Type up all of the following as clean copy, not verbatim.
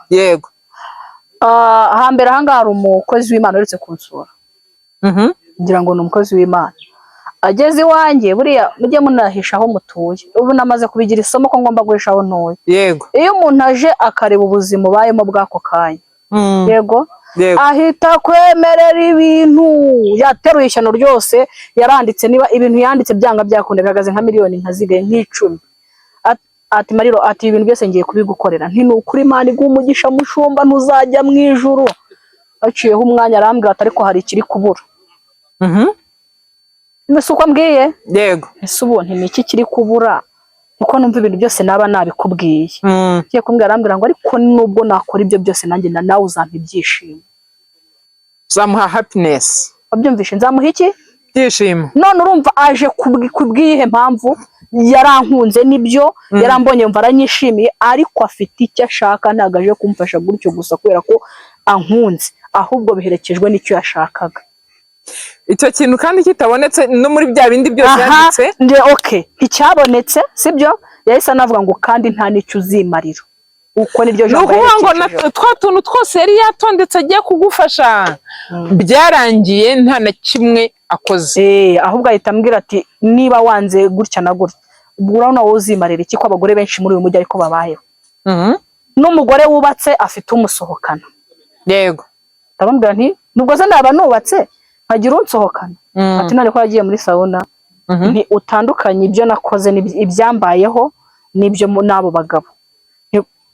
yego hambere ahangaha hari umukozi w'Imana uretse kunsura ngira ngo ni umukozi w'Imana ageze iwanjye buriya mujye munahisha aho mutuye ubu namaze kubigira isomo ko ngomba guhisha aho ntuye yego iyo umuntu aje akareba ubuzima ubayemo bw'ako kanya yego ahita kwemerera ibintu yateruye ishyano ryose yaranditse niba ibintu yanditse byanga byakunda bihagaze nka miliyoni nkazigaye nk'icumi ati Mariro ati ibintu byose ngiye kubigukorera nti nukuri Imana iguha umugisha mushumba ntuzajya mu ijuru aciyeho umwanya arambwira ati ariko hari ikiri kubura mbese uko mbwiye yego ese ubu nti niki kiri kubura kuko numva ibintu byose naba nabikubwiye kiye kumbwira arambwira ngo ariko nubwo nakora ibyo byose nanjye nawe uzampa ibyishimo uzamuha happiness wabyumvishe nzamuha iki byishimo none urumva aje kubwihe mpamvu yarankunze nibyo yarambonye mva aranyishimiye ariko afite icyo ashaka nagaje kumfasha gutyo gusa kubera ko ankunze ahubwo biherekejwe n'icyo yashakaga icyo kintu kandi kitabonetse no muri bya bindi byose yanditse nticyabonetse sibyo yahise anavuga ngo kandi nta n'icyo uzimarira uko niryo jambo ngo twa tuntu twose yari yatondetse agiye kugufasha byarangiye nta na kimwe akoze ahubwo ahita ambwira ati niba wanze gutya na gutya ubwo urabona wowe uzimarira iki ko abagore benshi muri uyu mujyi ariko babayeho n'umugore wubatse afite umusohokana yego ndabambwira nti nubwo se naba nubatse nkagira unsohokana ati none ko yagiye muri sauna nti utandukanye ibyo nakoze ibyambayeho n'ibyo n'abo bagabo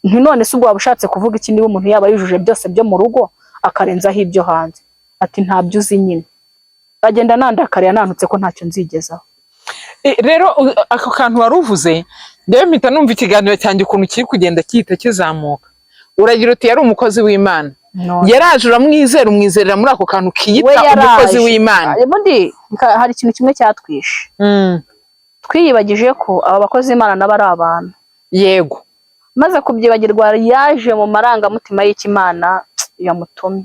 nti none se ubwo wabushatse kuvuga iki niba umuntu yaba yujuje byose byo mu rugo akarenzaho ibyo hanze ati ntabyo uzi nyine agenda nandakariya nanutse ko ntacyo nzigezaho rero ako kantu wari uvuze ndewe mpita numva ikiganiro cyanjye ukuntu kiri kugenda kihita kizamuka uragira uti yari umukozi w'Imana yaraje umwizerera muri ako kantu kiyita umukozi w'Imana ubundi hari ikintu kimwe cyatwishe twiyibagije ko aba bakozi b'Imana nabo ari abantu yego maze kubyibagirwa yaje mu marangamutima y'Imana yamutumye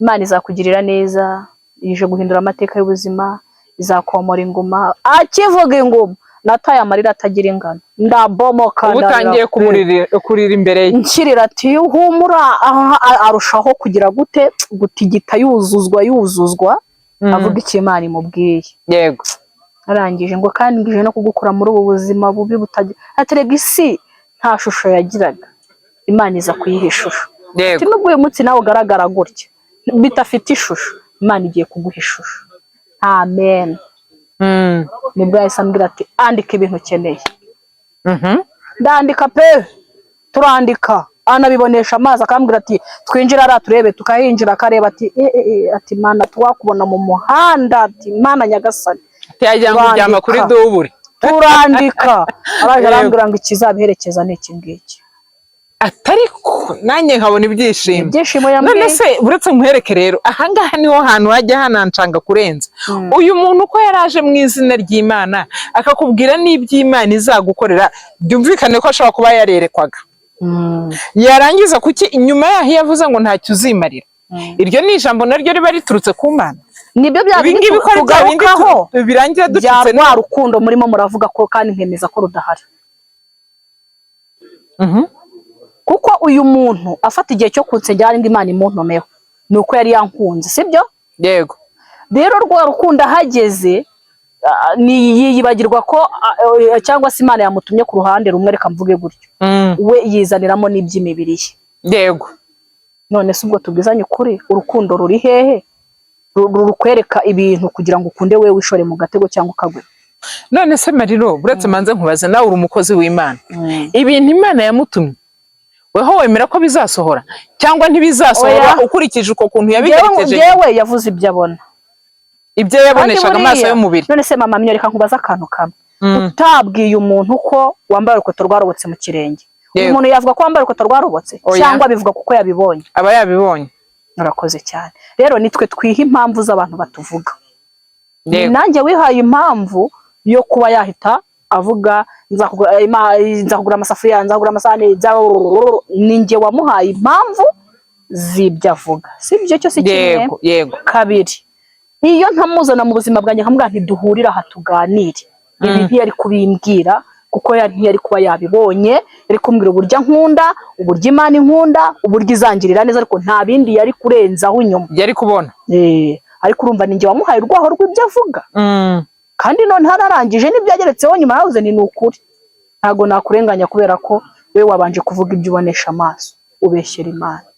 Imana izakugirira neza ije guhindura amateka y'ubuzima izakomora inguma akivuga inguma nataye amarira atagira ingano ndabomoka utangiye kurira imbere ye nkirira ati humura arushaho kugira gute gutigita yuzuzwa avuga iki Imana imubwiye yego arangije ngo kandi ngije no kugukura muri ubu buzima bubi butagira aterega isi nta shusho yagiraga Imana iza kuyiha ishusho nubwo uyu munsi nawe ugaragara gutya bitafite ishusho Imana igiye kuguha ishusho amen nibwo yahise ambwira ati andika ibintu ukeneye ndandika pe turandika anabibonesha amazi akambwira ati twinjira ara turebe tukahinjira akareba ati Mana twakubona mu muhanda ati Mana nyagasani yagira ngo uryama kuri dubure turandika abaje arambwira ngo ikizabiherekeza ni iki ngiki atariko nanjye nkabona ibyishimo none se uretse muhereke rero ahangaha niho hantu hajya hanancanga kurenza uyu muntu uko yaraje mu izina ry'Imana akakubwira n'iby'Imana izagukorera byumvikane ko ashobora kuba yarerekwaga yarangiza kuki inyuma yaho yavuze ngo ntacyo uzimarira iryo ni ijambo naryo riba riturutse ku Mana nibyo byabindi tugarukaho birangira dututse rwa rukundo murimo muravuga ko kandi nkemeza ko rudahari kuko uyu muntu afata igihe cyo kunsengera indi Imana imuntomeho nuko yari yankunze sibyo yego rero rwa rukundo ahageze yiyibagirwa ko cyangwa se Imana yamutumye ku ruhande rumwe reka mvuge gutyo we yizaniramo n'iby'imibiri ye yego none se ubwo tubwizanye ukuri urukundo ruri hehe rukwereka ibintu kugira ngo ukunde we wishore mu gatego cyangwa ukagwe none se Mariro buretse manze nkubaze nawe uri umukozi w'Imana ibintu Imana yamutumye weho wemera ko bizasohora cyangwa ntibizasohora ukurikije uko kuntu yabigerekeje yewe yavuze ibyo abona ibyo yaboneshaga amaso y'umubiri none se mama myoreka nkubaza akantu kamwe utabwiye umuntu ko wambaye urukoto rwarobotse mu kirenge umuntu yavuga ko wambaye urukoto rwarobotse cyangwa bivuga kuko yabibonye aba yabibonye urakoze cyane rero nitwe twiha impamvu z'abantu batuvuga nanjye wihaye impamvu yo kuba yahita avuga nzakugura amasafuriya nzakugura amasahani ninjye wamuhaye impamvu z'ibyo avuga sibyo cyo si kimwe kabiri iyo ntamuzana mu buzima bwanjye nkamubwira nti duhurira aha tuganire ibi ntiyari kubimbwira kuko ntiyari kuba yabibonye, yari kumbwira uburyo nkunda, uburyo Imana inkunda, uburyo izangirira neza, ariko nta bindi yari kurenzaho inyuma yari kubona. Ariko urumva ninjye wamuhaye urwaho rw'ibyo avuga, kandi none hararangije n'ibyageretseho nyuma yavuze ni ukuri, ntabwo nakurenganya kubera ko we wabanje kuvuga ibyo ubonesha amaso, ubeshyera Imana.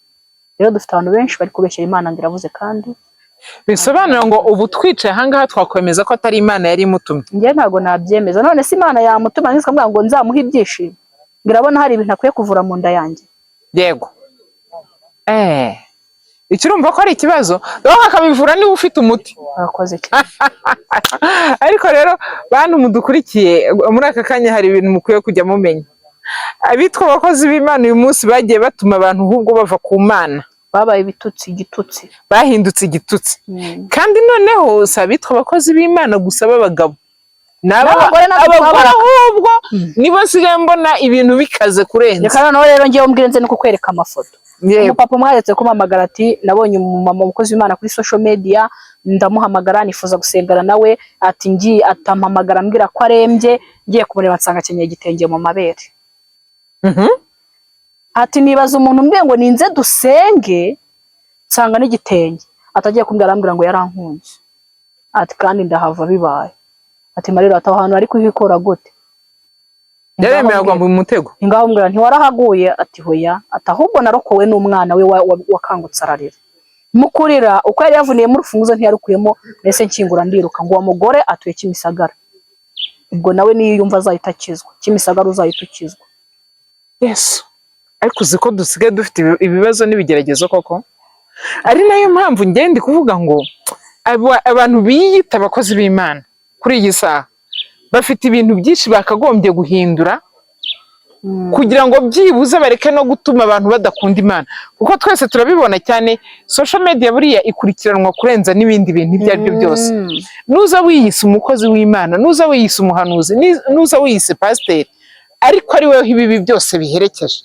Rero dufite abantu benshi bari kubeshyera Imana ngo iravuze, kandi bisobanura ngo ubu twicaye ahangaha twakwemeza ko atari Imana yari imutumye. Njye ntabwo nabyemeza. None se Imana yamutuma ntisamubwira ngo nzamuhe ibyishimo, birabona hari ibintu akwiye kuvura mu nda yanjye? Yego. Ikirumva ko ari ikibazo rero akabivura niba ufite umuti. Arakoze cyane. Ariko rero bantu mudukurikiye muri aka kanya hari ibintu mukwiye kujya mumenya. Abitwa abakozi b'Imana uyu munsi bagiye batuma abantu ahubwo bava ku Mana, babaye igitutsi, bahindutse igitutsi. Kandi noneho si abitwa abakozi b'Imana gusa b'abagabo, n'abagore ahubwo nibo nsigaye mbona ibintu bikaze kurenza. Reka noneho rero ngewe umbwire nze no kukwereka amafoto. Umupapa umwahetse kumpamagara ati nabonye umumama umukozi w'Imana kuri social media, ndamuhamagara nifuza gusengana nawe, ati ngiye atampamagara ambwira ko arembye, ngiye kumureba nsanga akenyeye igitenge mu mabere. Ati nibaza umuntu mbwiye ngo ninze dusenge nsanga n'igitenge, atagiye kumbwira arambwira ngo yarankunze, ati kandi ndahava bibaye. Ati Marira ataho hantu ari kuhikora gute? Yaremeragwa mu mutego. Ngaho mbwira ntiwarahaguye? Ati hoya, atahubwo narokowe n'umwana we wakangutse ararira. Mukurira uko yari yavuniye mu rufunguzo ntiyarukuyemo, nese nkingura ndiruka ngo uwo mugore atuye Kimisagara. Ubwo nawe niyo yumva azahita akizwa, Kimisagara uzahita ukizwa. Yesu. Ariko uziko dusigaye dufite ibibazo n'ibigeragezo koko. Ari nayo mpamvu ngende kuvuga ngo abantu biyita abakozi b'Imana kuri iyi saha bafite ibintu byinshi bakagombye guhindura kugira ngo byibuze bareke no gutuma abantu badakunda Imana, kuko twese turabibona cyane. Social media buriya ikurikiranwa kurenza n'ibindi bintu ibyo ari byo byose. Nuza wiyise umukozi w'Imana, nuza wiyise umuhanuzi, nuza wiyise pasiteri, ariko ari wewe ibibi byose biherekeje,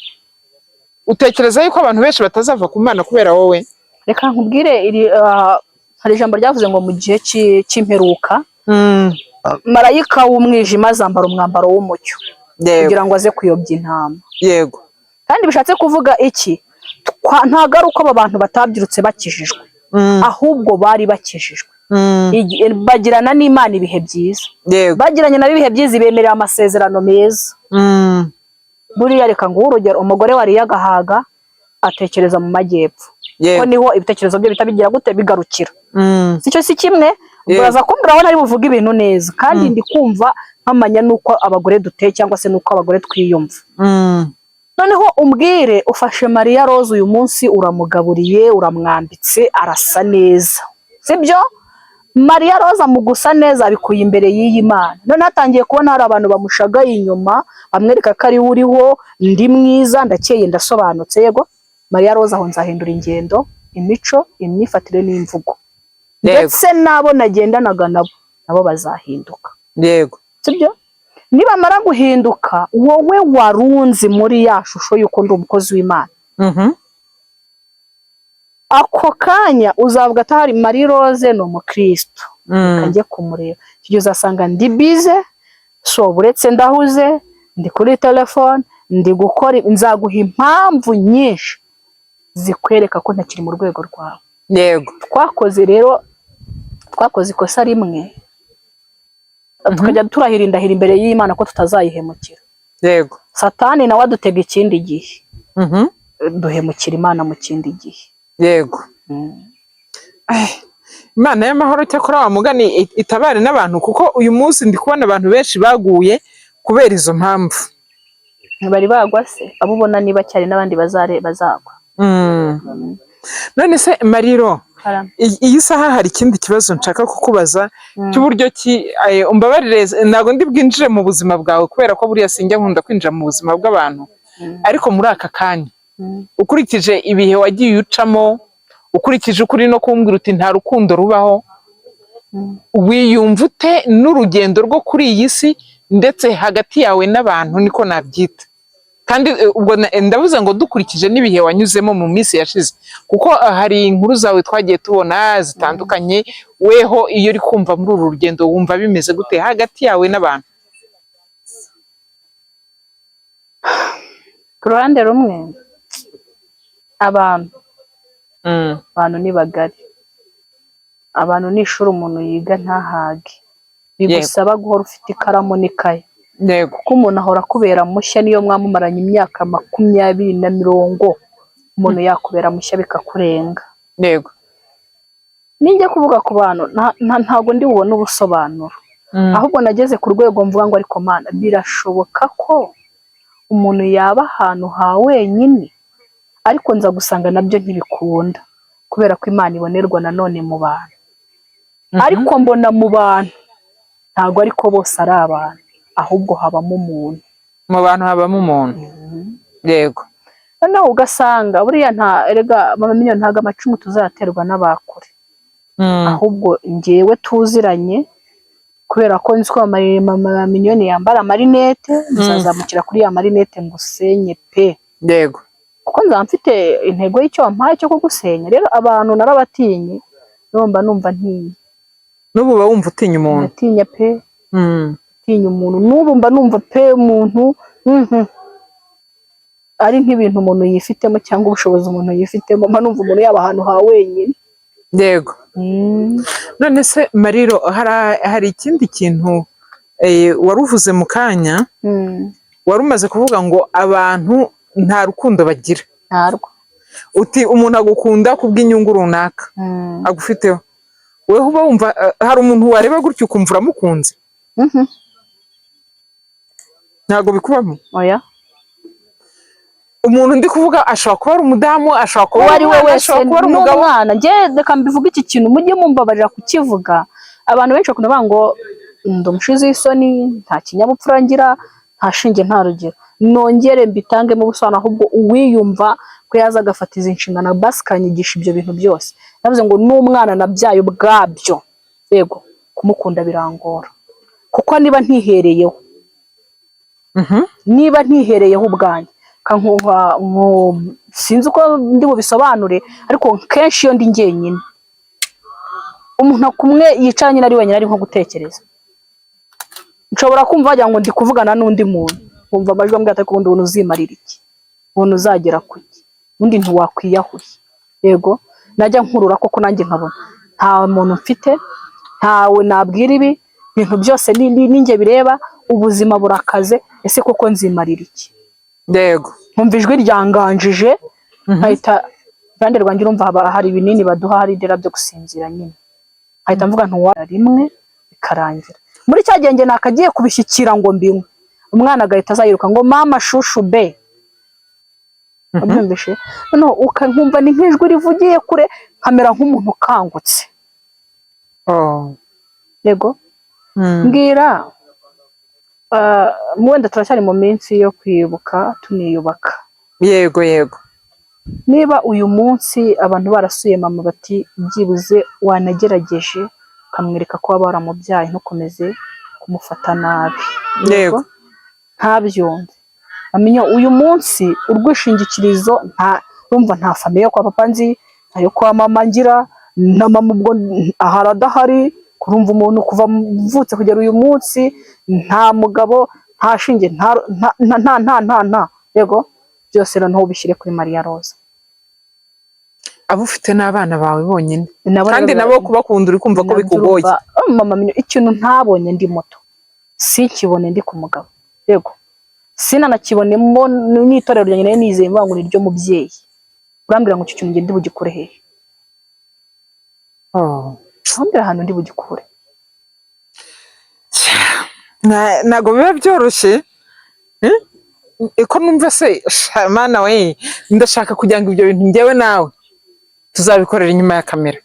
utekereza yuko abantu benshi batazava ku Mana kubera wowe? Reka nkubwire, hari ijambo ryavuze ngo mu gihe cy'imperuka marayika w'umwijima azambara umwambaro w'umucyo kugira ngo aze kuyobya intama. Yego. Kandi bishatse kuvuga iki? Ntago ari uko aba bantu batabyirutse bakijijwe, ahubwo bari bakijijwe, bagirana n'Imana ibihe byiza, bagiranye nabo ibihe byiza, bemerera amasezerano meza. Buriya reka nguhe urugero, umugore wariye agahaga atekereza mu majyepfo, ko niho ibitekerezo bye bitabigira gute bigarukira. Sicyo si kimwe, uraza kumbwira aho nari buvuga ibintu neza, kandi ndi kumva nkamanya nuko abagore duteye cyangwa se nuko abagore twiyumva. Noneho umbwire, ufashe Maria Rose uyu munsi uramugaburiye, uramwambitse, arasa neza, sibyo? Maria Rose amugusa neza abikuye imbere y'iyi Mana. None atangiye kubona hari abantu bamushagaye inyuma, bamwereka ko ari uriho, ndi mwiza, ndakeye, ndasobanutse. Yego, Maria Rose aho nzahindura ingendo, imico, imyifatire n'imvugo, ndetse nabo nagendanaga nabo bazahinduka. Yego, sibyo? Nibamara guhinduka, wowe warunzi muri ya shusho yuko ndi umukozi w'Imana, ako kanya uzavuga atari Maria Rose no mukristo, kanjye kumureba. Cyo uzasanga ndi bize, so buretse ndahuze, ndi kuri telefone, ndi gukora, nzaguha impamvu nyinshi zikwereka ko ntakiri mu rwego rwawe. Yego. Twakoze ikosa rimwe, tukajya turahirindahira imbere y'Imana ko tutazayihemukira. Yego. Satani nawe adutega ikindi gihe, duhemukira Imana mu kindi gihe. Yego. Imana y'amahoro cyakora wa mugani itabare n'abantu, kuko uyu munsi ndi kubona abantu benshi baguye kubera izo mpamvu. Bari bagwa se, abo ubona niba cyari n'abandi bazagwa. None se Mariro, iyi saha hari ikindi kibazo nshaka kukubaza cy'uburyo ki umbabarire, ntago ndi bwinjire mu buzima bwawe kubera ko buriya sinjya nkunda kwinjira mu buzima bw'abantu, ariko muri aka kanya ukurikije ibihe wagiye ucamo, ukurikije ukuri no kumbwira uti nta rukundo rubaho, wiyumva ute n'urugendo rwo kuri iyi si ndetse hagati yawe n'abantu, niko nabyita? Kandi ubwo ndavuze ngo dukurikije n'ibihe wanyuzemo mu minsi yashize, kuko hari inkuru zawe twagiye tubona zitandukanye. Weho iyo uri kumva muri uru rugendo wumva bimeze gute hagati yawe n'abantu? ku ruhande rumwe abantu ni bagari, abantu ni ishuri umuntu yiga ntahage, bigusaba guhora ufite ikaramu n'ikaye, kuko umuntu ahora akubera mushya niyo mwamumaranye imyaka 20 na 40 umuntu yakubera mushya bikakurenga. Yego. Ninjye kuvuga ku bantu ntago ndi bubone ubusobanuro, ahubwo nageze ku rwego mvuga ngo ariko Mana, birashoboka ko umuntu yaba ahantu ha wenyine ariko nza gusanga nabyo ntibikunda, kubera ko Imana ibonerwa nanone mu bantu. Ariko mbona mu bantu ntago ariko bose ari abantu, ahubwo habamo umuntu. Mu bantu habamo umuntu. Yego. Noneho ugasanga buriya erega mama Minyoni ntago amacumu tuzaterwa n'abakure, ahubwo njyewe tuziranye, kubera ko nzi ko mama Minyoni yambara amarinete, nzazamukira kuri ya marinete ngo usenye pe. Yego. Kuko nzaba mfite intego y'icyo wampaye cyo kugusenya. Rero abantu narabatinye, numva ntinya. N'ubu ba wumva utinya umuntu? Natinya pe. Tinya umuntu. N'ubu mba numva pe umuntu ari nk'ibintu umuntu yifitemo cyangwa ubushobozi umuntu yifitemo, mba numva umuntu yaba ahantu ha wenyine. Yego. None se Mariro, hari ikindi kintu waruvuze mu kanya, wari umaze kuvuga ngo abantu nta rukundo bagira. Ntarwo. Uti umuntu agukunda kubw'inyungu runaka agufiteho, wewe uba wumva hari umuntu wareba gutyo ukumva uramukunze? Ntago bikubamo? Oya. Umuntu ndi kuvuga ashobora kuba ari umudamu, ashobora kuba ari we wese, n'umwana. Nge reka mbivuga iki kintu mujye mumbabarira kukivuga. Abantu benshi bakunda bavuga ngo ndamushize isoni, nta kinyabupfura ngira, nta shinge nta rugero. Nongere mbitange mu busobanuro, ahubwo uwiyumva ko yaza agafata izi nshingano basi kanyigisha ibyo bintu byose. Navuze ngo n'umwana nabyaye ubwabyo, yego, kumukunda birangora, kuko niba ntihereyeho ubwanjye kankuha sinzi uko ndi bubisobanure, ariko kenshi iyo ndi njyenyine umuntu kumwe yicaranye ari wenyine ari nko gutekereza, nshobora kumva wagira ngo ndi kuvugana n'undi muntu, kumva amajwi ambwira ati kubundi ubuntu uzimarira iki, ubuntu uzagera kuki, undi ntiwakwiyahuye. Yego, najya nkurura koko nanjye nkabona nta muntu mfite, ntawe nabwira ibi bintu byose ninjye bireba, ubuzima burakaze, ese koko nzimarira iki? Yego. Nkumva ijwi ryanganjije, nkahita iruhande rwanjye urumva hari ibinini baduha, hari idera byo gusinzira nyine, nkahita mvuga ntuwara rimwe bikarangira. Muri cya gihe nakagiye kubishyikira ngo mbinywe, umwana agahita azayiruka ngo mama shushu be. Abyumvishe? Noneho ukankumva ni nk'ijwi rivugiye kure, nkamera nk'umuntu ukangutse. Yego. Mbwira wenda turacyari mu minsi yo kwibuka tuniyubaka. Yego yego. Niba uyu munsi abantu barasuye mama bati byibuze wanagerageje ukamwereka ko waba waramubyaye ntukomeze kumufata nabi. Yego. Ntabyumve. Amenya uyu munsi urwishingikirizo nta famiye kwa papa nzi, ayo kwa mama ngira, na mama ubwo aharadahari, kurumva umuntu kuva mvutse kugera uyu munsi nta mugabo, nta shinge, nta yego, byose noneho ubishyire kuri Maria Rose. Abo ufite n'abana bawe bonyine, kandi nabo kubakunda uri kumva ko bikugoye. Mama ikintu ntabonye ndi muto sinkibone ndi ku mugabo, yego, sinanakibonemo n'itorero ryanjye nizeye mvuga ngo ni ryo mubyeyi, urambwira ngo icyo kintu ngende bugikure hehe? Ambira hano ndi bugikure. Nago biba byoroshye, eko numva se Mana we, ndashaka kugira ngo ibyo bintu njyewe nawe tuzabikorera inyuma ya kamera.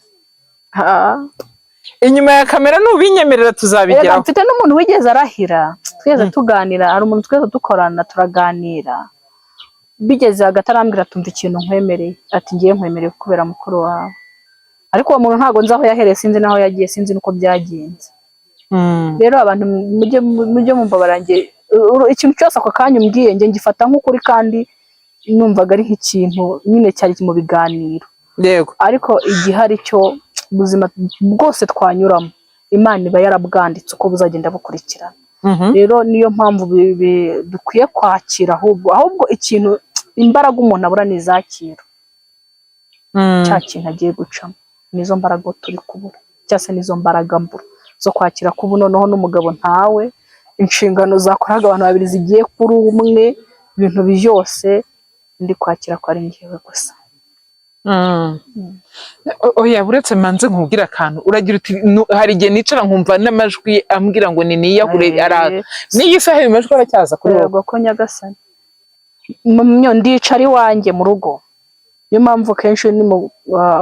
Inyuma ya kamera n'ubinyemerera tuzabigeraho. Mfite n'umuntu wigeze arahira, twese tuganira, hari umuntu twese dukorana turaganira, bigeze agatarambira tumva ikintu nkwemereye, ati ngiye nkwemereye kubera mukuru wawe. Ariko uwo muntu ntago nzi aho yahereye, sinzi naho yagiye, sinzi nuko byagenze. Rero abantu mujye mumva barangiye ikintu cyose ako kanya umbwiye nge ngifata nk'ukuri, kandi numvaga ari nk'ikintu nyine cyari mu biganiro. Yego. Ariko igihari cyo ubuzima bwose twanyuramo Imana iba yarabwanditse uko buzagenda bukurikirana. Rero niyo mpamvu dukwiye kwakira, ahubwo ikintu imbaraga umuntu abura n'izakira cya kintu agiye gucamo, nizo mbaraga turi kubura, cyangwa se nizo mbaraga mbura zo kwakira ko ubu noneho n'umugabo ntawe, inshingano zakoraga abantu babiri zigiye kuri umwe, ibintu byose ndi kwakira ko ari njyewe gusa. Oya buretse manze nkubwira akantu, uragira uti hari igihe nicara nkumva n'amajwi ambwira ngo ni niyahure araza, n'iyi saha ayo majwi aracyaza kuri wowe? Ko nyagasani ndicara iwanjye mu rugo, niyo mpamvu kenshi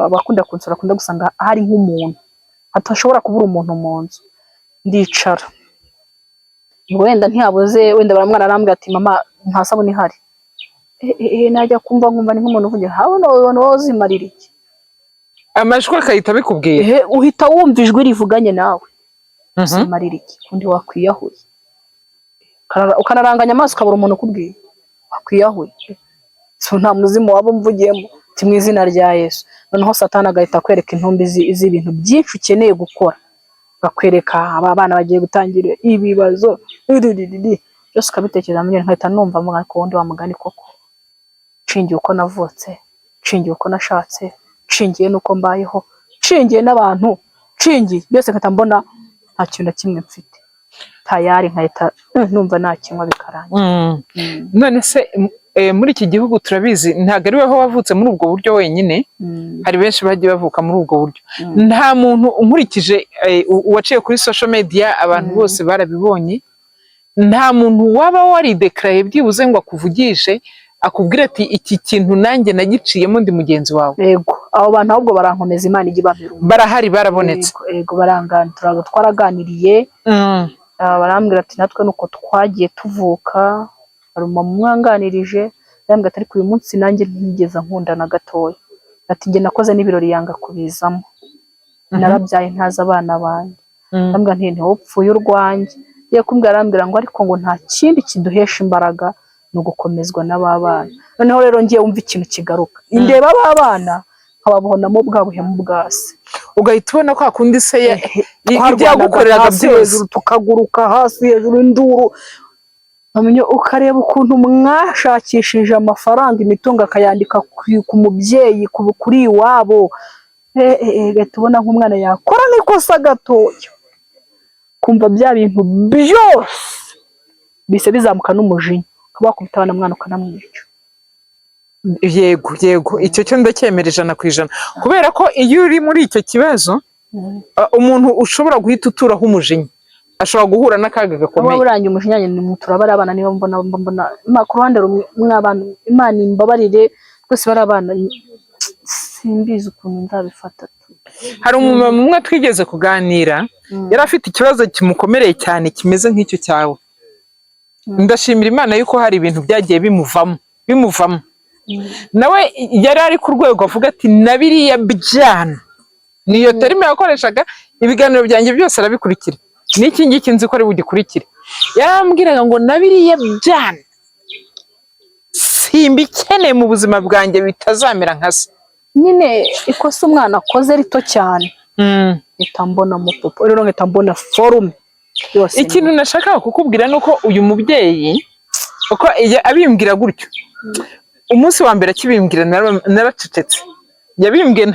abakunda kunsura akunda gusanga hari nk'umuntu, hatashobora kubura umuntu mu nzu, ndicara wenda ntiyabuze, wenda baramwana arambwira ati mama nta sabuni ihari, najya kumva nkumva ni nk'umuntu uvugira habona wowe uzimarira iki, amajwi akahita abikubwira, uhita wumva ijwi rivuganye nawe, uzimarira iki kundi wakwiyahuye, ukanaranganya amaso ukabura umuntu ukubwiye wakwiyahuye, so nta muzimu waba umvugiyemo, mu izina rya Yesu. Noneho Satani agahita akwereka intumbi z'ibintu byinshi ukeneye gukora, bakwereka aba bana bagiye gutangira ibibazo byose ukabitekereza muri nkahita numva mugana ko wundi wa mugani koko, nshingiye uko navutse, nshingiye uko nashatse, nshingiye nuko mbayeho, nshingiye n'abantu, nshingiye byose nkahita mbona nta kintu na kimwe mfite, tayari nkahita numva nta kinywa bikarangira. None se muri iki gihugu turabizi ntabwo ari weho wavutse muri ubwo buryo wenyine, hari benshi bagiye bavuka muri ubwo buryo, nta muntu unkurikije waciye kuri social media abantu bose barabibonye, nta muntu waba waridekaraye byibuze ngo akuvugishe akubwira ati iki kintu nanjye nagiciyemo ndi mugenzi wawe. Yego, abo bantu ahubwo barankomeza, Imana ijya ibamira, barahari, barabonetse. Yego barangana, twaraganiriye, barambwira ati natwe nuko twagiye tuvuka, hari umumama umwanganirije yambwira ati ariko uyu munsi nanjye ntigeze nkunda na gatoya, ati njye nakoze n'ibirori yanga kubizamo, narabyaye ntazi abana banjye, yambwira nti ntiwupfuye urwanjye, ye kumbwira arambwira ngo ariko ngo nta kindi kiduhesha imbaraga no gukomezwa n'ababana. Noneho rero ngiye wumva ikintu kigaruka, indeba ababana nkababonamo bwa buhemu bwase, ugahita ubona ko hakundi se ibyagukoreraga byose, tukaguruka hasi hejuru induru, ukareba ukuntu mwashakishije amafaranga, imitungo akayandika ku mubyeyi kuri iwabo, gahita ubona nk'umwana yakora n'ikosa gatoya, kumva bya bintu byose bise bizamuka n'umujinya, ukaba wakubita abana mwana ukanamwica. Yego yego, icyo cyo ndacyemera 100%, kubera ko iyo uri muri icyo kibazo umuntu ushobora guhita uturaho umujinya ashobora guhura n'akaga gakomeye. Waba urangiye umujinya ni mutura bari abana, niba mbona ku ruhande mw'abana, Imana imbabarire twese bari abana, simbizi ukuntu ndabifata. Hari umumama umwe twigeze kuganira, yari afite ikibazo kimukomereye cyane kimeze nk'icyo cyawe, ndashimira Imana yuko hari ibintu byagiye bimuvamo, nawe yari ari ku rwego avuga ati nabiriya byana, niyo terime yakoreshaga, ibiganiro byanjye byose arabikurikira, n'iki ngiki nzi ko ari bugikurikire, yarambwiraga ngo nabiriya byana simbikeneye mu buzima bwanjye, bitazamera nka se. Nyine ikosa umwana akoze rito cyane, itambona mu popo rero, nkitambona forume yose. Ikintu nashakaga kukubwira nuko uyu mubyeyi uko abimbwira gutyo, umunsi wa mbere akibimbwira naracecetse, yabimbwiye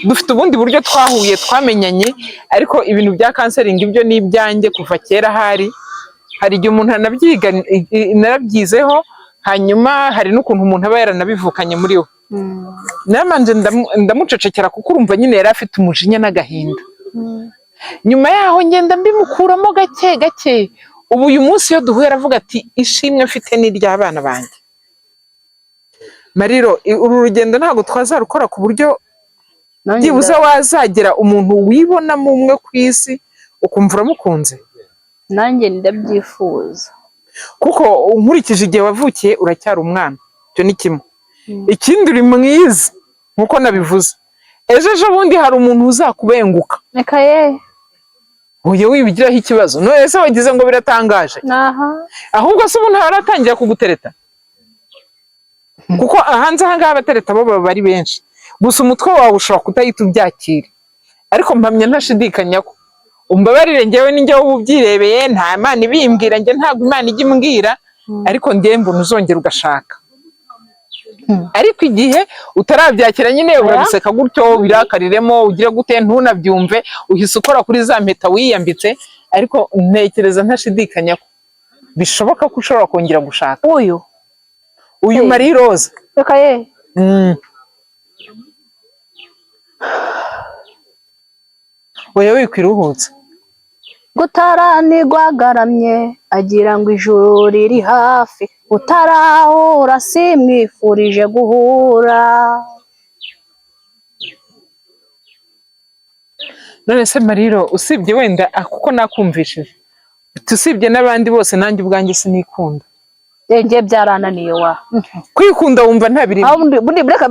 dufite ubundi buryo twahuye twamenyanye, ariko ibintu bya kanseringi ibyo ni ibyanjye kuva kera. hari igihe umuntu narabyizeho, hanyuma hari n'ukuntu umuntu aba yaranabivukanye muri we, namanje ndamucecekera kuko urumva nyine yari afite umujinya n'agahinda. Nyuma yaho ngenda mbimukuramo gake gake, ubu uyu munsi iyo duhuye aravuga ati ishimwe mfite n'iry'abana banjye. Mariro, uru rugendo ntabwo twazarukora ku buryo byibuze wazagera umuntu wibonamo umwe ku isi ukumva uramukunze? Nanjye ndabyifuza, kuko nkurikije igihe wavukiye uracyari umwana, icyo ni kimwe. Ikindi uri mwiza nkuko nabivuze, ejo bundi hari umuntu uzakubenguka, reka uye wibigiraho ikibazo, none se wagize ngo biratangaje? Ahubwo se umuntu aratangira kugutereta, kuko hanze aha ngaha abatereta bo baba ari benshi, gusa umutwe wawe ushobora kutahita ubyakira, ariko mpamya ntashidikanya ko umbabarire njyewe ninjye ubyirebeye, nta Imana ibimbwira, njye ntabwo Imana ijya imbwira, ariko njye mbona uzongera ugashaka. ariko igihe utarabyakira nyine urabiseka gutyo birakariremo ugira gute ntunabyumve uhise ukora kuri za mpeta wiyambitse ariko ntekereza ntashidikanya ko bishoboka ko ushobora kongera gushaka uyu Marie Rose reka ye oya wikwiruhutse gutaranirwa agaramye agira ngo ijuru riri hafi utarahura simwifurije guhura. None se Mariro usibye wenda kuko nakumvishije usibye n'abandi bose nanjye ubwanjye sinikunda ngiye byarananiye wa kwikunda wumva nta birimo bundi breka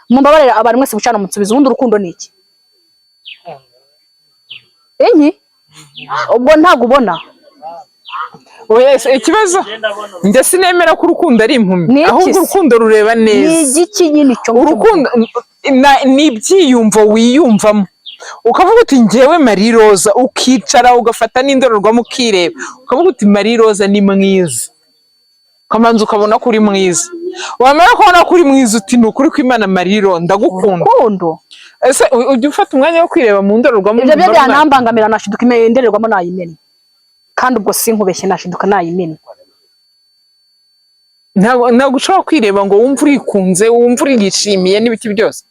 mumbabarira abantu mwese bucana mutsubiza ubundi urukundo ni iki ubwo ntago ubona ikibazo njye sinemera ko urukundo ari impumyi ahubwo urukundo rureba neza ni igiki nyine cyo urukundo ni ibyiyumvo wiyumvamo ukavuga uti njyewe Marie Rose ukicara ugafata n'indorerwamo ukireba ukavuga uti Marie Rose ni mwiza kamanza ukabona ko uri mwiza wamara kubona ko uri mwiza uti ni ukuri kw'Imana Marie Rose ndagukunda ese ujya ufata umwanya wo kwireba mu ndorerwamo ibyo byanambangamira nashiduka indorerwamo nayimena kandi ubwo sinkubeshye nashiduka nayimena ntabwo ushobora kwireba ngo wumve urikunze wumve urishimiye n'ibiki byose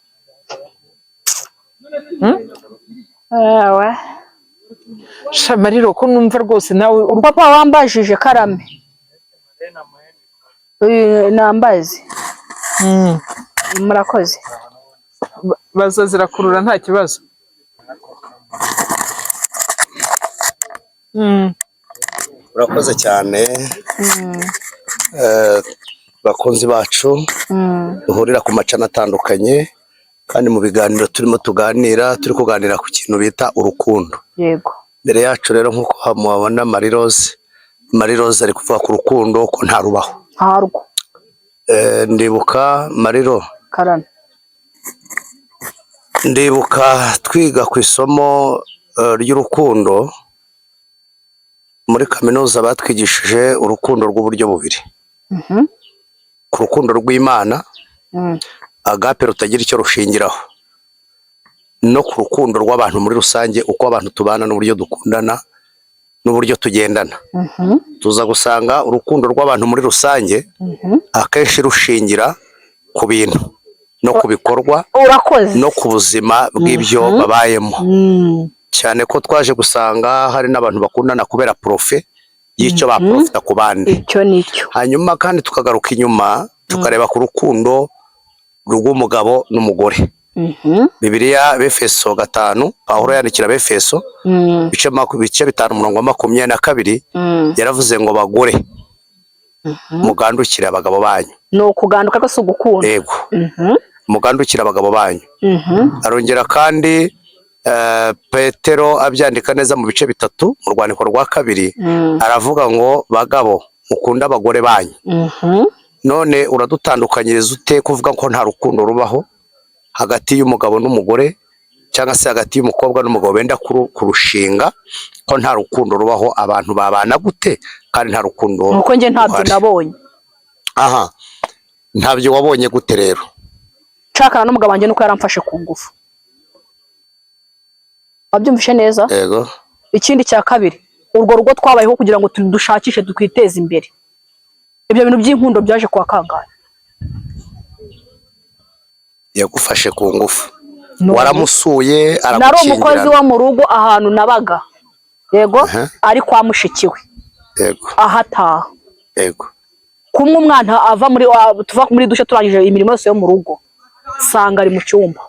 Mariro ko numva rwose nawe papa wambajije karame nambazi murakoze bazazira kurura nta kibazo urakoze cyane bakunzi bacu duhurira ku macana atandukanye kandi mu biganiro turimo tuganira turi kuganira ku kintu bita urukundo yego mbere yacu rero nk'uko mubabona Marie Rose ari kuvuga ku rukundo ko ntarubaho ntarwo ndibuka Mariro karame ndibuka twiga ku isomo ry'urukundo muri kaminuza batwigishije urukundo rw'uburyo bubiri ku rukundo rw'Imana agape rutagira icyo rushingiraho no ku rukundo rw'abantu muri rusange uko abantu tubana n'uburyo dukundana n'uburyo tugendana tuza gusanga urukundo rw'abantu muri rusange akenshi rushingira ku bintu no ku bikorwa no ku buzima bw'ibyo babayemo cyane ko twaje gusanga hari n'abantu bakundana kubera profe y'icyo baprofita ku bandi hanyuma kandi tukagaruka inyuma tukareba ku rukundo rw'umugabo n'umugore Bibiliya Befeso 5 Pawulo yandikira Befeso bice 5:22 yaravuze ngo bagore mugandukire abagabo banyu no kuganduka ko sugukunda yego mugandukire abagabo banyu arongera kandi Petero abyandika neza mu bice 3 mu rwandiko rwa 2 aravuga ngo bagabo mukunda abagore banyu none uradutandukanyiriza ute kuvuga ko nta rukundo rubaho hagati y'umugabo n'umugore cyangwa se hagati y'umukobwa n'umugabo benda kurushinga ko nta rukundo rubaho abantu babana gute kandi nta rukundo nuko nge ntabyo nabonye ntabyo wabonye gute rero cakana n'umugabo wanjye nuko yaramfashe ku ngufu wabyumvishe neza yego ikindi cya kabiri urwo rugo twabayeho kugira ngo dushakishe twiteze imbere ibyo bintu by'inkundo byaje kwa kangahe yagufashe ku ngufu waramusuye nari umukozi wo mu rugo ahantu nabaga yego ari kwa mushikiwe yego ahataha yego kumwe umwana ava tuva muri dushe turangije imirimo yose yo mu rugo sanga ari mu cyumba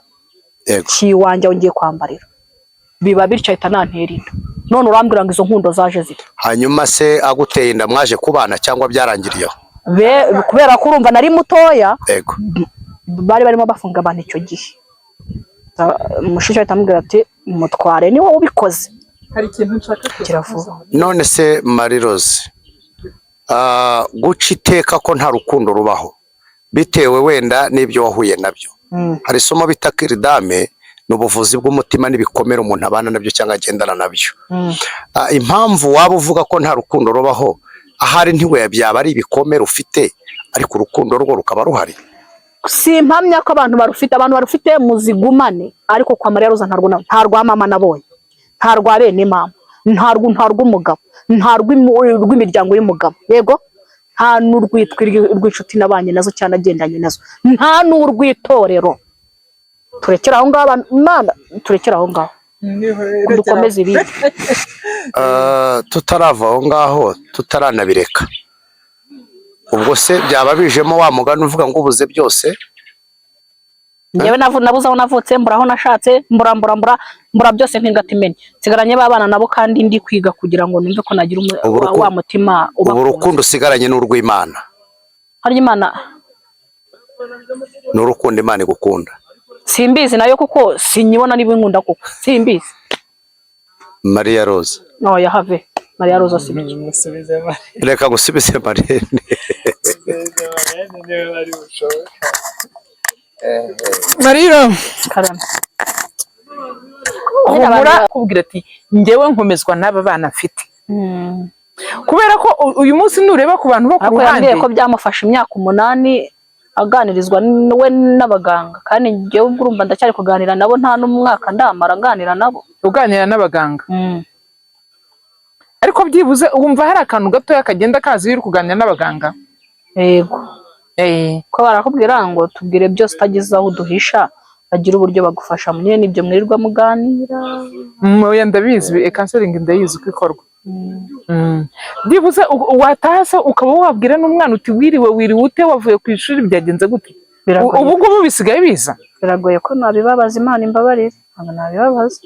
yego kiwanje ngiye kwambarira biba bityo ahita nantera inda none urambwira ngo izo nkundo zaje zite hanyuma se aguteye inda mwaje kubana cyangwa byarangiriyeho kubera ko urumva nari mutoya yego bari barimo bafunga abantu icyo gihe mushiki ahita amubwira ati mutware ni wowe ubikoze hari ikintu nshaka kiravuga none se Marie Rose guca iteka ko nta rukundo rubaho bitewe wenda n'ibyo wahuye nabyo hari isomo bita kiridame n'ubuvuzi bw'umutima n'ibikomere umuntu abana nabyo cyangwa agendana nabyo impamvu waba uvuga ko nta rukundo rubaho ahari ntiwe byaba ari ibikomere ufite ariko urukundo rwo rukaba ruhari simpamya ko abantu barufite muzigumane, ariko kwa Mariya Roza nta rwa mama nabonye, nta rwa bene mama, nta rw'umugabo, nta rw'imiryango y'umugabo, yego, nta n'urw'inshuti nabanye nazo cyane agendanye nazo, nta n'urw'itorero. Turekera aho ngaho Imana, turekera aho ngaho dukomeze ibindi. Tutarava aho ngaho, tutaranabireka, ubwo se byaba bijemo wa mugani uvuga ngo ubuze byose. Ngewe nabuze aho navutse, mbura aho nashatse, mbura byose nk'ingatimenya, nsigaranye babana nabo kandi ndi kwiga kugira ngo numve ko nagira wa mutima uba urukundo usigaranye n'urw'Imana. Hari Imana n'urukundo Imana igukunda. Simbizi nayo kuko sinyibona niba inkunda kuko simbizi. Mariya Roza. No yahave. Mariya Roza sibizi. Reka gusubize Marene. Mariya. Karame. Humura kubwira ati ngewe nkomezwa n'aba bana mfite. Kubera ko uyu munsi nureba ku bantu bo ku ruhande ko byamufasha imyaka 8 aganirizwa we n'abaganga, kandi ngewe urumva ndacyari kuganira nabo, nta n'umwaka ndamara nganira nabo. Uganira n'abaganga. Ariko byibuze wumva hari akantu gato yakagenda kazi uri kuganira n'abaganga. Yego. Ko barakubwira ngo tubwire byose utagize aho duhisha, bagira uburyo bagufasha munye nibyo mwirirwa muganira. Moya ndabizi counseling ndayizi uko ikorwa. Byibuze watase ukaba wabwira n'umwana uti wiriwe ute wavuye ku ishuri byagenze gute? Ubu ngubu bisigaye biza. Biragoye ko nabibabaza Imana imbabarire, ntabwo nabibabaza.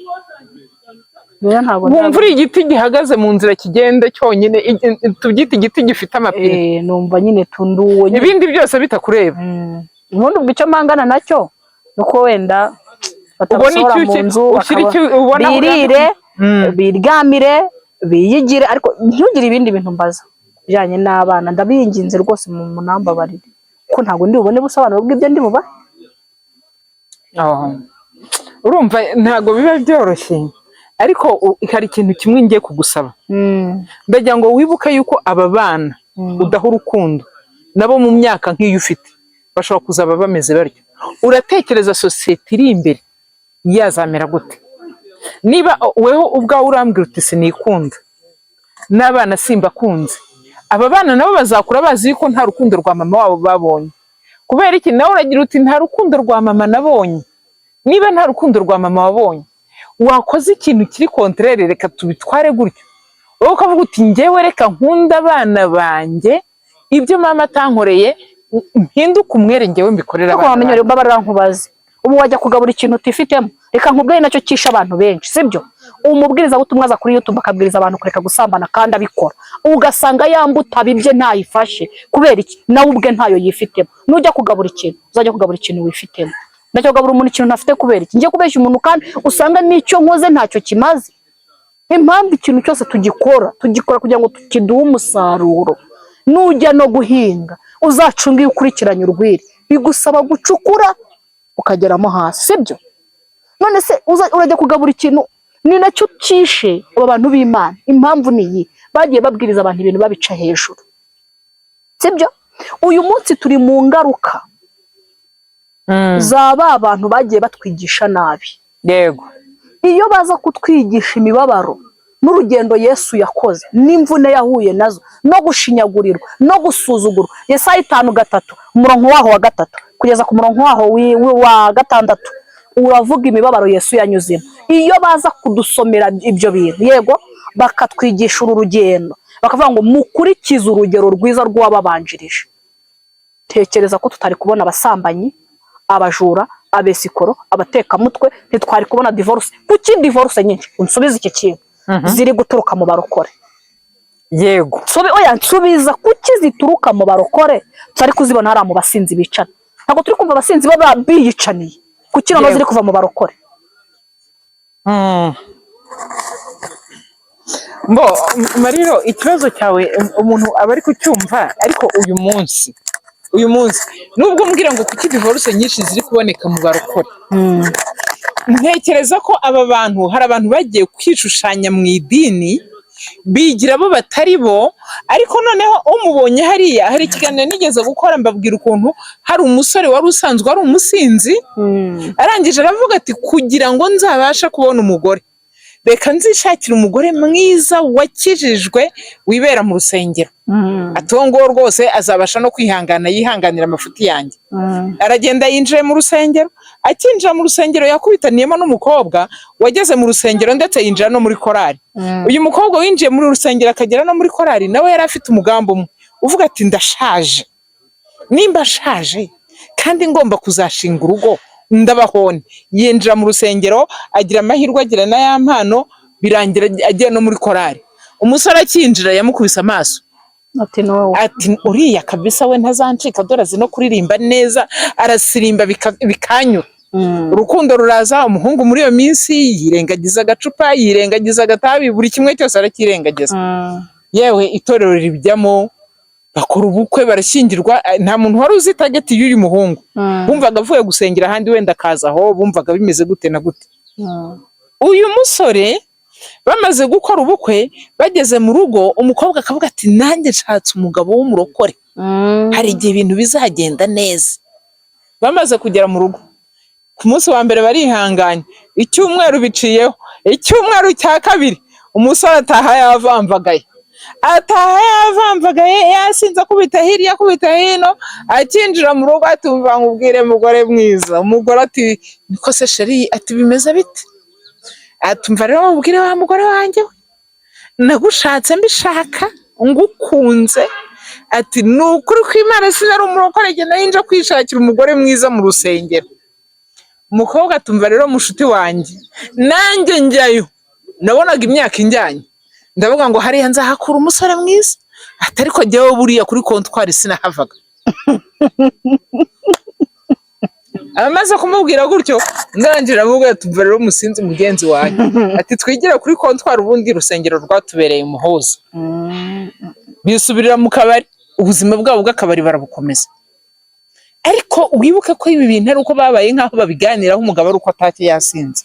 Wumva uri igiti gihagaze mu nzira kigenda cyonyine, tubyita igiti gifite amapine. Numva nyine tunduwe, ibindi byose bitakureba. Ubundi ubwo icyo mangana nacyo nuko wenda batasohora mu nzu, birire, biryamire, biyigire, ariko ntugire ibindi bintu mbaza bijyanye n'abana. Ndabinginze rwose mu munambabarire ko ntabwo ndi bubone busobanuro bw'ibyo ndi buba. Urumva ntabwo biba byoroshye, ariko hari ikintu kimwe ngiye kugusaba. Ndagira ngo wibuke yuko aba bana udaha urukundo nabo mu myaka nk'iyo ufite bashobora kuzaba bameze baryo. Uratekereza sosiyete iri imbere yazamera gute? Niba weho ubwawe urambwira uti sinikunda n'abana simbakunze, aba bana nabo bazakura bazi ko nta rukundo rwa mama wabo babonye. Kubera iki nawe uragira uti nta rukundo rwa mama nabonye? Niba nta rukundo rwa mama wabonye, wakoze ikintu kiri kontrere, reka tubitware gutyo. Wowe ukavuga uti ngewe reka nkunda abana banjye, ibyo mama atankoreye mpinduka umwere ngewe mbikorera abana. Wamenye rero mbabarira nkubaze, ubu wajya kugabura ikintu utifitemo, reka nkubwire nacyo kisha abantu benshi, sibyo? Umubwiriza butumwa aza kuri YouTube akabwiriza abantu kureka gusambana kandi abikora, ugasanga yambuta bibye ntayifashe. Kubera iki? Nawe ubwe ntayo yifitemo. Nujya kugabura ikintu uzajya kugabura ikintu wifitemo. Ndacyo kugabura umuntu ikintu ntafite. Kubera iki? Ngiye kubeshya umuntu kandi usanga nicyo nkoze ntacyo kimaze. Impamvu ikintu cyose tugikora kugira ngo tukiduhe umusaruro. Nujya no guhinga uzacunga iyo ukurikiranye urwiri, bigusaba gucukura ukageramo hasi, sibyo? None se urajya kugabura ikintu ni nacyo kishe aba bantu b'Imana. Impamvu ni iyi, bagiye babwiriza abantu ibintu babica hejuru, sibyo? Uyu munsi turi mu ngaruka zaba abantu bagiye batwigisha nabi. Yego. Iyo baza kutwigisha imibabaro n'urugendo Yesu yakoze n'imvune yahuye nazo no gushinyagurirwa no gusuzugurwa, Yesaya 5:3 umurongo waho wa 3 kugeza ku murongo waho wa 6 uravuga imibabaro Yesu yanyuzemo. Iyo baza kudusomera ibyo bintu, yego, bakatwigisha uru rugendo, bakavuga ngo mukurikize urugero rwiza rw'ababanjirije, tekereza ko tutari kubona abasambanyi, abajura, abesikoro, abatekamutwe, ntitwari kubona divorce. Kuki divorce nyinshi? Unsubiza iki kintu ziri guturuka mu barokore. Yego. Nsubiza kuki zituruka mu barokore tutari kuzibona hari mu basinzi bicana? Ntabwo turi kumva abasinzi baba biyicaniye, kuki noneho ziri kuva mu barokore? Mbo Mariro, ikibazo cyawe umuntu aba ari kucyumva, ariko uyu munsi nubwo mbwira ngo kuki divorce nyinshi ziri kuboneka mu barokore, ntekereza ko aba bantu hari abantu bagiye kwishushanya mu idini bigira abo batari bo. Ariko noneho umubonye hariya, hari ikiganiro nigeze gukora mbabwira ukuntu hari umusore wari usanzwe ari umusinzi, arangije aravuga ati kugira ngo nzabashe kubona umugore, reka nzishakira umugore mwiza wakijijwe wibera mu rusengero. Ati uwo nguwo rwose azabasha no kwihangana, yihanganira amafuti yanjye. Aragenda yinjiye mu rusengero, akinjira mu rusengero yakubitaniyemo n'umukobwa wageze mu rusengero ndetse yinjira no muri korari. Uyu mukobwa winjiye muri rusengero akagera no muri korari nawe yari afite umugambi umwe, uvuga ati ndashaje, nimba ashaje kandi ngomba kuzashinga urugo ndabahone. Yinjira mu rusengero agira amahirwe, agira na ya mpano, birangira agiye no muri korari. Umusore akinjira yamukubise amaso ati uriya kabisa we ntazancika, dore azi no kuririmba neza, arasirimba bikanyura. Urukundo ruraza, umuhungu muri iyo minsi yirengagiza agacupa, yirengagiza agatabi, buri kimwe cyose arakirengagiza. Yewe itorero ribijyamo, bakora ubukwe, barashyingirwa. Nta muntu wari uzi tageti y'uyu muhungu. Bumvaga avuye gusengera ahandi wenda akaza aho, bumvaga bimeze gute na gute. Uyu musore bamaze gukora ubukwe, bageze mu rugo, umukobwa akavuga ati nanjye nshatse umugabo w'umurokore, hari igihe ibintu bizagenda neza. Bamaze kugera mu rugo, ku munsi wa mbere barihanganye, icyumweru biciyeho, icyumweru cya kabiri umusore ataha yavamvagaye, yasinze akubita hirya akubita hino. Akinjira mu rugo atumva nkubwire mugore mwiza. Umugore ati niko se sheri, ati bimeze bite? Atumva rero mubwire wa mugore wanjye we, nagushatse mbishaka ngukunze. Ati ni ukuri kw'Imana sinari umurokore, jye nayinja kwishakira umugore mwiza mu rusengero. Umukobwa atumva rero mushuti wanjye, nanjye njyayo, nabonaga imyaka injyanye, ndavuga ngo hariya nzahakura umusore mwiza. Ati ariko jyewe buriya kuri kontwari sinahavaga. Amaze kumubwira gutyo, ndangira amubwira tumva rero umusinzi mugenzi wanjye, ati twigira kuri kontwari, ubundi urusengero rwatubereye umuhuza. Bisubirira mu kabari, ubuzima bwabo bw'akabari barabukomeza. Ariko wibuke ko ibi bintu ari uko babaye nk'aho babiganiraho, umugabo ari uko atake yasinze.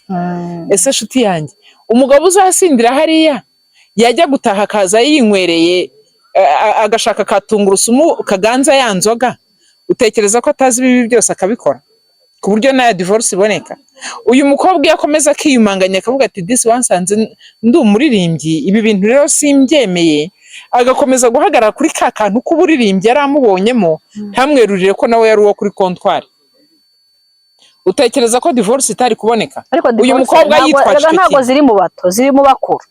Ese shuti yanjye, umugabo uzasindira hariya yajya gutaha akaza yinywereye agashaka katungurusumu kaganza ya nzoga, utekereza ko atazi ibi byose akabikora ku buryo na divorce iboneka? Uyu mukobwa yakomeza akiyumanganya akavuga ati disi wansanze ndi umuririmbyi, ibi bintu rero simbyemeye, agakomeza guhagarara kuri ka kantu k'uburirimbyi yari amubonyemo, ntamwerurire ko nawe yari uwo kuri kontwari. Utekereza ko divorce itari kuboneka? Uyu mukobwa yitwaje ntabwo ziri mu bato, ziri mu bakuru.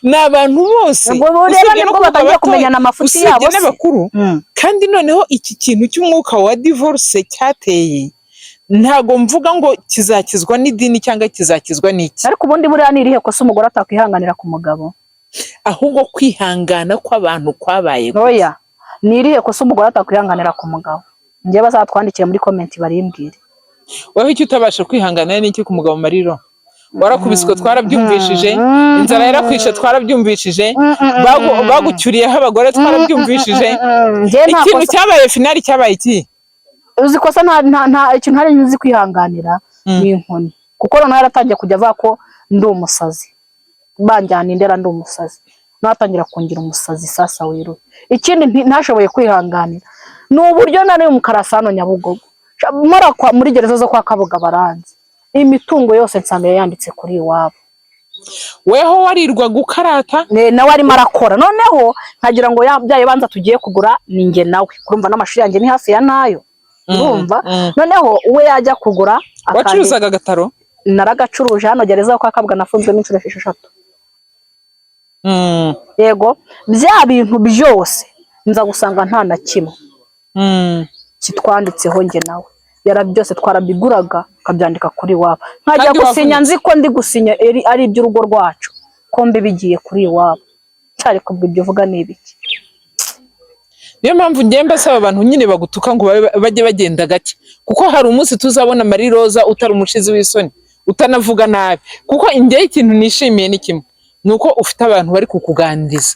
N'abantu bose usibye ko batangiye kumenyana amafuti yabo n'abakuru. Kandi noneho iki kintu cy'umwuka wa divorce cyateye, ntago mvuga ngo kizakizwa n'idini cyangwa kizakizwa n'iki. Ariko ubundi buriya ni irihe kosa umugore atakwihanganira ku mugabo? Ahubwo kwihangana kw'abantu kwabaye. Oya, ni irihe kosa umugore atakwihanganira ku mugabo? Njye bazatwandikira muri comment barimbwire. Wowe icyo utabasha kwihanganira n'iki ku mugabo Mariro? Warakubiswe twarabyumvishije, inzara yarakwishe twarabyumvishije, bagucyuriyeho abagore twarabyumvishije. Ikintu cyabaye finali cyabaye iki? Uzi kosa nta ikintu ntari nzi kwihanganira ni inkoni, kuko noneho yaratangiye kujya avuga ko ndi umusazi, banjyana indera ndi umusazi, natangira kungira umusazi sasa wiru. Ikindi ntashoboye kwihanganira ni uburyo nari mu Karasano Nyabugogo, marakwa muri gereza zo kwa Kabuga baranze, imitungo yose nsanga yanditse kuri iwabo. Weho warirwa gukarata nawe arimo arakora, noneho nkagira ngo yabyaye banza tugiye kugura ninjye nawe, kurumva n'amashuri yanjye ni hafi ya nayo, urumva. Noneho uwe yajya kugura wacuruzaga agataro, naragacuruje hano gereza kwa Kabuga, nafunzwe n'inshuro 6. Yego, bya bintu byose nza gusanga nta na kimwe kitwanditseho njye nawe, yara byose twarabiguraga akabyandika kuri wabo. Nkajya gusinya nzi ko ndi gusinya ari iby'urugo rwacu, ko mbe bigiye kuri wabo. Cyari kubwo ibyo uvuga n'ibiki. Niyo mpamvu ngemba asaba abantu nyine bagutuka ngo bajye bagenda gake, kuko hari umunsi tuzabona Marie Rose utari umushizi w'isoni, utanavuga nabi. Kuko ingeye ikintu nishimiye ni kimwe, nuko ufite abantu bari kukuganiriza,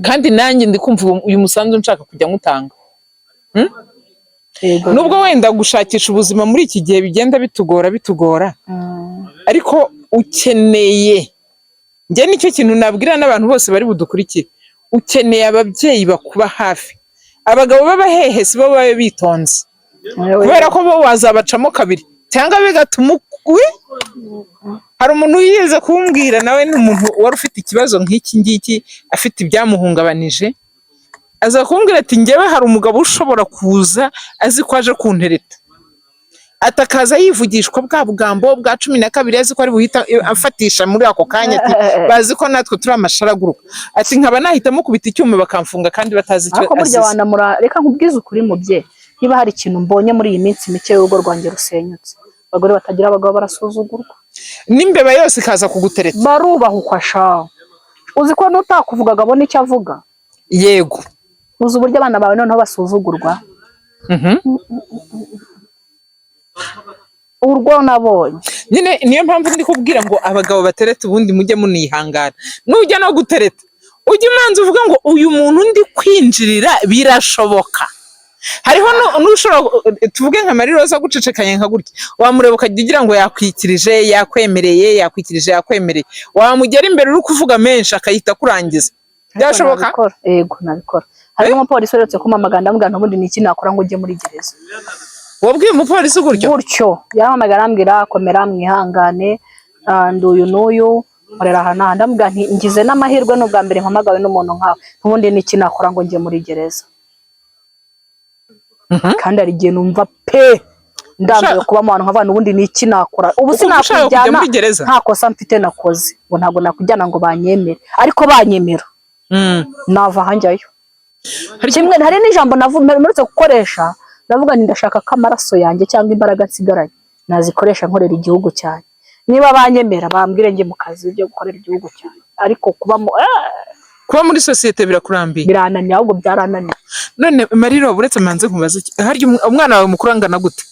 kandi nanjye ndi kumva uyu musanzu nshaka kujya ngutanga. Nubwo wenda gushakisha ubuzima muri iki gihe bigenda bitugora, ariko ukeneye njye nicyo kintu nabwira n'abantu bose bari budukurikire, ukeneye ababyeyi bakuba hafi. Abagabo b'abahehe si bo babe bitonze, kubera ko bo wazabacamo kabiri cyangwa bigatuma hari umuntu yigeze kumbwira, nawe ni umuntu wari ufite ikibazo nk'iki ngiki, afite ibyamuhungabanije, aza kumbwira ati njyewe hari umugabo ushobora kuza azi ko aje kuntereta, atakaza yivugishwa bwa bugambo bwa 12 azi ko ari buhita afatisha muri ako kanya, ati bazi ko natwe turi amasharaguruka, ati nkaba nahitamo kubita icyuma bakamfunga kandi batazi icyo azize. Ako burya wanamura, reka nkubwize ukuri mubye, niba hari ikintu mbonye muri iyi minsi mike y'urugo rwanjye rusenyutse, abagore batagira abagabo barasuzugurwa, n'imbeba yose ikaza kugutereta barubahukwa sha. Uzi ko n'utakuvugaga abona icyo avuga? Yego. Uzi uburyo abana bawe noneho basuzugurwa? Urwo nabonye nyine, niyo mpamvu ndi kubwira ngo abagabo batereta ubundi mujye munihangana, nujya no gutereta ujye umanza uvuga ngo uyu muntu ndi kwinjirira birashoboka. Hariho n'ushobora tuvuge nka Marie Rose gucecekanye nka gutya, wamureba ukajya ugira ngo yakwikirije, yakwemereye, wamugera imbere uri kuvuga menshi akayita kurangiza. Byashoboka? Yego nabikora. Hari umupolisi uretse kumamagana ndamubwira ntubundi niki nakora ngo ujye muri gereza. Wabwiye umupolisi gutyo yahamagara ambwira komera mwihangane, nduyu n'uyu orera hana, ndamubwira nti ngize n'amahirwe n'ubwa mbere mpamagawe n'umuntu nkawe, ntubundi niki nakora ngo njye muri gereza. Kandi ari gihe numva pe ndambiwe kuba mu bantu nk'abantu, ubundi niki nakora, ubu sinakujyana nta kosa mfite nakoze, ngo ntabwo nakujyana ngo banyemere, ariko banyemera nava hanjyayo. Kimwe hari n'ijambo navumeretse gukoresha, ndavuga nti ndashaka ko amaraso yanjye cyangwa imbaraga nsigaranye nazikoresha nkorera igihugu cyane. Niba banyemera bambwire njye mu kazi byo gukorera igihugu cyane, ariko kuba muri societe birakurambiye, birananiye, ahubwo byarananiye. None Marie Rose uretse manze nkubaza, hari umwana wawe mukuru angana gute?